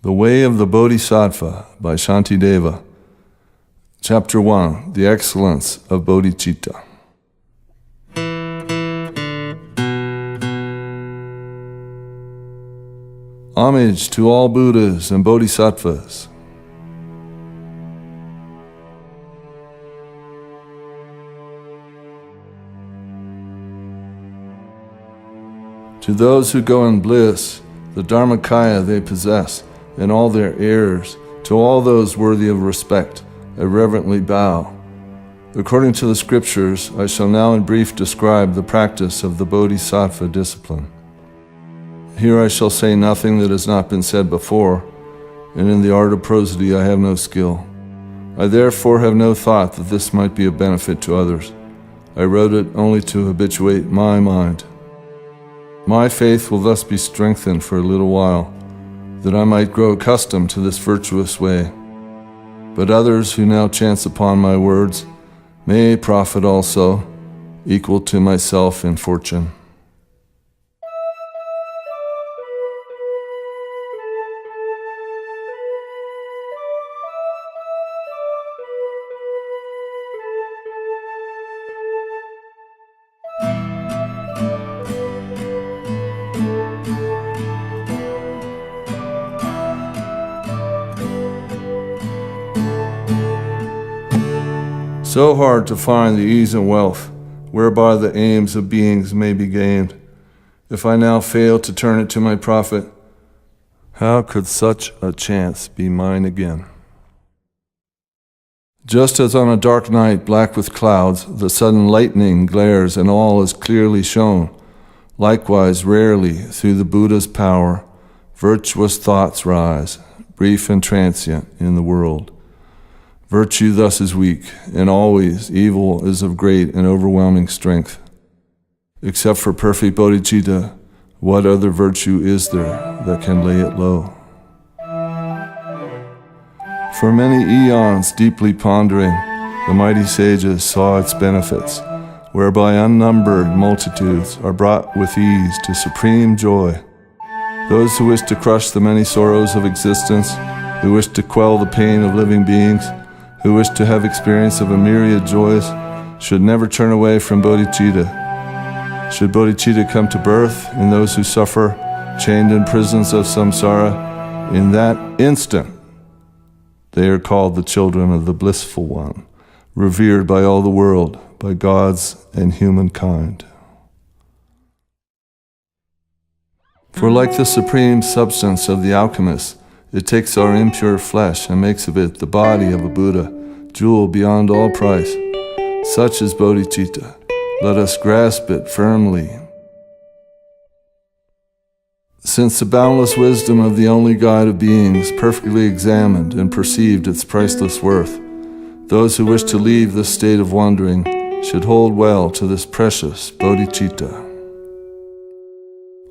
The Way of the Bodhisattva by Shantideva. Chapter 1. The Excellence of Bodhicitta. Homage to all Buddhas and Bodhisattvas. To those who go in bliss, the Dharmakaya they possess, and all their heirs, to all those worthy of respect, I reverently bow. According to the scriptures, I shall now in brief describe the practice of the Bodhisattva discipline. Here I shall say nothing that has not been said before, and in the art of prosody I have no skill. I therefore have no thought that this might be of benefit to others. I wrote it only to habituate my mind. My faith will thus be strengthened for a little while, that I might grow accustomed to this virtuous way. But others who now chance upon my words may profit also, equal to myself in fortune. So hard to find the ease and wealth, whereby the aims of beings may be gained. If I now fail to turn it to my profit, how could such a chance be mine again? Just as on a dark night black with clouds, the sudden lightning glares and all is clearly shown, likewise rarely through the Buddha's power, virtuous thoughts rise, brief and transient in the world. Virtue thus is weak, and always evil is of great and overwhelming strength. Except for perfect bodhicitta, what other virtue is there that can lay it low? For many eons deeply pondering, the mighty sages saw its benefits, whereby unnumbered multitudes are brought with ease to supreme joy. Those who wish to crush the many sorrows of existence, who wish to quell the pain of living beings, who wish to have experience of a myriad joys, should never turn away from bodhicitta. Should bodhicitta come to birth in those who suffer, chained in prisons of samsara, in that instant they are called the children of the blissful one, revered by all the world, by gods and humankind. For like the supreme substance of the alchemist, it takes our impure flesh and makes of it the body of a Buddha, jewel beyond all price. Such is bodhicitta. Let us grasp it firmly. Since the boundless wisdom of the only guide of beings perfectly examined and perceived its priceless worth, those who wish to leave this state of wandering should hold well to this precious bodhicitta.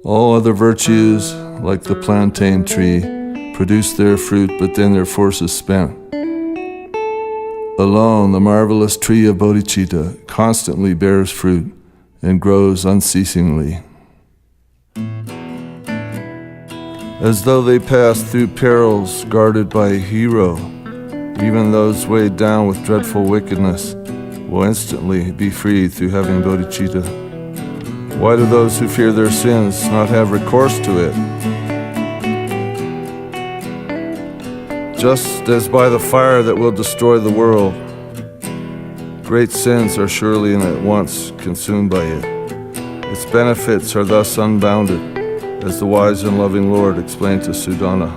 All other virtues, like the plantain tree, produce their fruit, but then their force is spent. Alone, the marvelous tree of bodhicitta constantly bears fruit and grows unceasingly. As though they pass through perils guarded by a hero, even those weighed down with dreadful wickedness will instantly be freed through having bodhicitta. Why do those who fear their sins not have recourse to it? Just as by the fire that will destroy the world, great sins are surely and at once consumed by it. Its benefits are thus unbounded, as the wise and loving Lord explained to Sudana.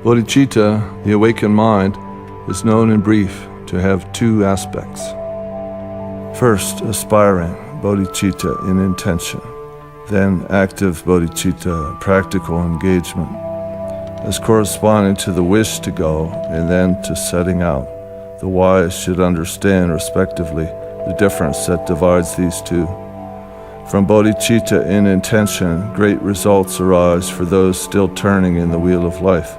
Bodhicitta, the awakened mind, is known in brief to have two aspects. First, aspiring bodhicitta in intention, then active bodhicitta, practical engagement, as corresponding to the wish to go and then to setting out. The wise should understand, respectively, the difference that divides these two. From bodhicitta in intention, great results arise for those still turning in the wheel of life.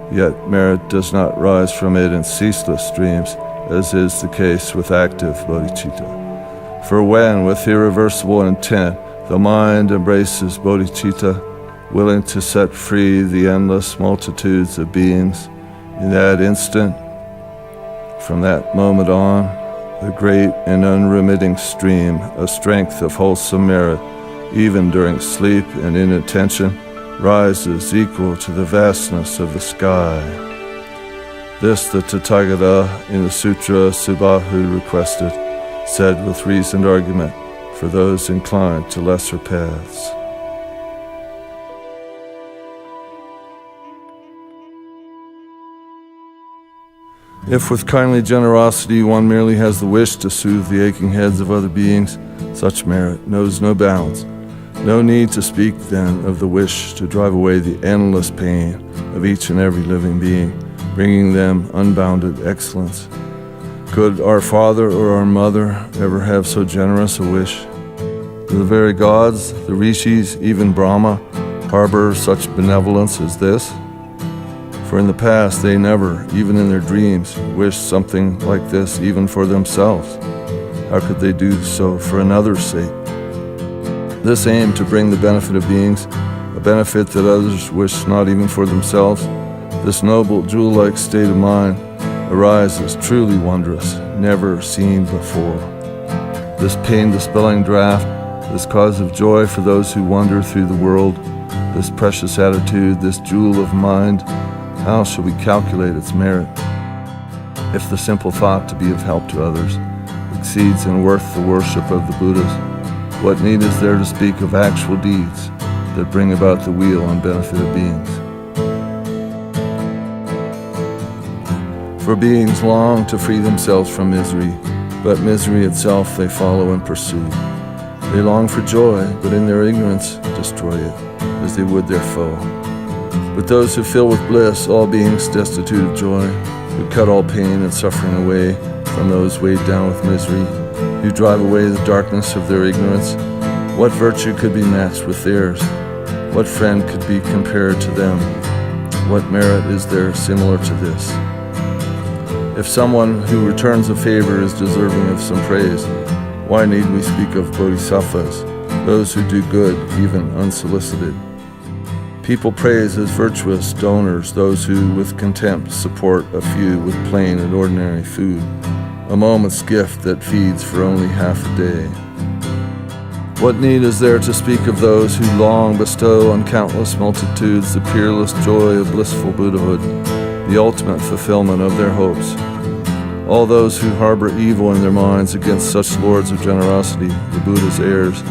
Yet merit does not rise from it in ceaseless streams, as is the case with active bodhicitta. For when, with irreversible intent, the mind embraces bodhicitta, willing to set free the endless multitudes of beings, in that instant, from that moment on, the great and unremitting stream of strength of wholesome merit, even during sleep and inattention, rises equal to the vastness of the sky. This the Tathagata in the Sutra Subbahu requested, said with reasoned argument, for those inclined to lesser paths. If with kindly generosity one merely has the wish to soothe the aching heads of other beings, such merit knows no bounds. No need to speak then of the wish to drive away the endless pain of each and every living being, bringing them unbounded excellence. Could our father or our mother ever have so generous a wish? Do the very gods, the rishis, even Brahma, harbor such benevolence as this? For in the past they never, even in their dreams, wished something like this even for themselves. How could they do so for another's sake? This aim to bring the benefit of beings, a benefit that others wish not even for themselves, this noble jewel-like state of mind arises truly wondrous, never seen before. This pain-dispelling draught, this cause of joy for those who wander through the world, this precious attitude, this jewel of mind, how shall we calculate its merit? If the simple thought to be of help to others exceeds in worth the worship of the Buddhas, what need is there to speak of actual deeds that bring about the weal and benefit of beings? For beings long to free themselves from misery, but misery itself they follow and pursue. They long for joy, but in their ignorance destroy it, as they would their foe. But those who fill with bliss all beings destitute of joy, who cut all pain and suffering away from those weighed down with misery, who drive away the darkness of their ignorance, what virtue could be matched with theirs? What friend could be compared to them? What merit is there similar to this? If someone who returns a favor is deserving of some praise, why need we speak of bodhisattvas, those who do good even unsolicited? People praise as virtuous donors those who with contempt support a few with plain and ordinary food, a moment's gift that feeds for only half a day. What need is there to speak of those who long bestow on countless multitudes the peerless joy of blissful Buddhahood, the ultimate fulfillment of their hopes? All those who harbor evil in their minds against such lords of generosity, the Buddha's heirs,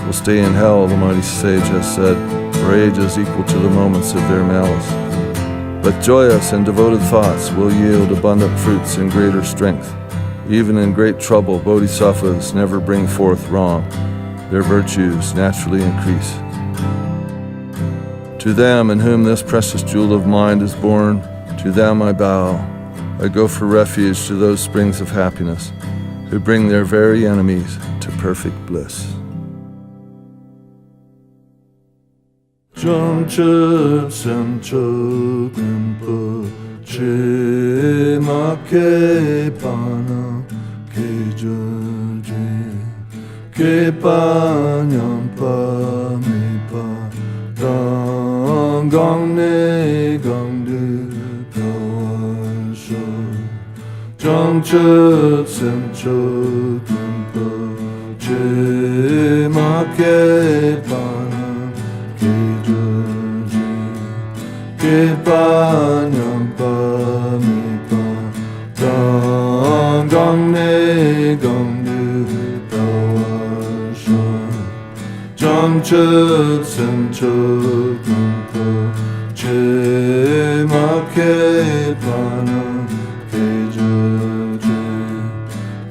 will stay in hell, the mighty sage has said, for ages equal to the moments of their malice. But joyous and devoted thoughts will yield abundant fruits and greater strength. Even in great trouble, bodhisattvas never bring forth wrong. Their virtues naturally increase. To them in whom this precious jewel of mind is born, to them I bow. I go for refuge to those springs of happiness, who bring their very enemies to perfect bliss. Jamchub Samchub Rimpa Che Ma Ke Pana Ke Jurje Ke Pa Nyam Pa Mi Pa Dang Gang Ne Gang Du Dawan Sho Jamchub Samchub Rimpa Che Ma Ke Pana Ke pa nyam pa mi pa dang gang ne gang du dawa shan jang chub sem chub pa che ma ke pa na ke ju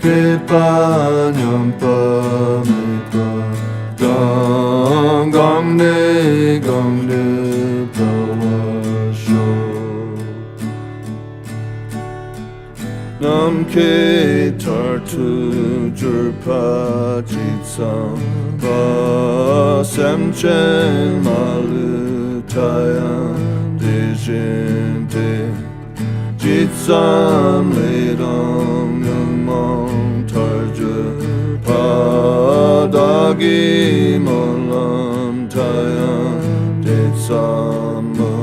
ke pa nyam pa mi pa dang gang ne gang du dawa Nam ke tartu jurpa jitsam ba semchen malu tayan dijin de Jitsam ledam namang tarja padagi molam tayam detsama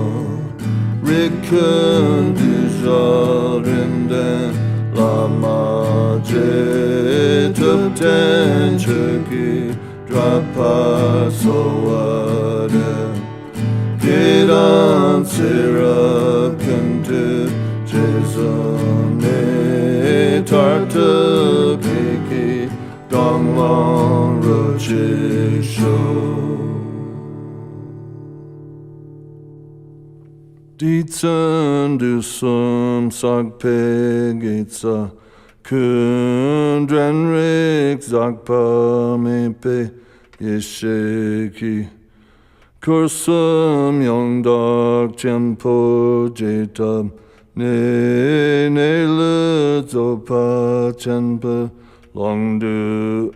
rikun dujarinden lama jetupten churki drapa soade Gidan sirakantu jizane tartu kiki donglong rochisho Ditsan dusum sagpegitsa kundrenrik zagpa mepe yesheki Kursum yongdak chenpo jetab ne le zopa chenpa longdu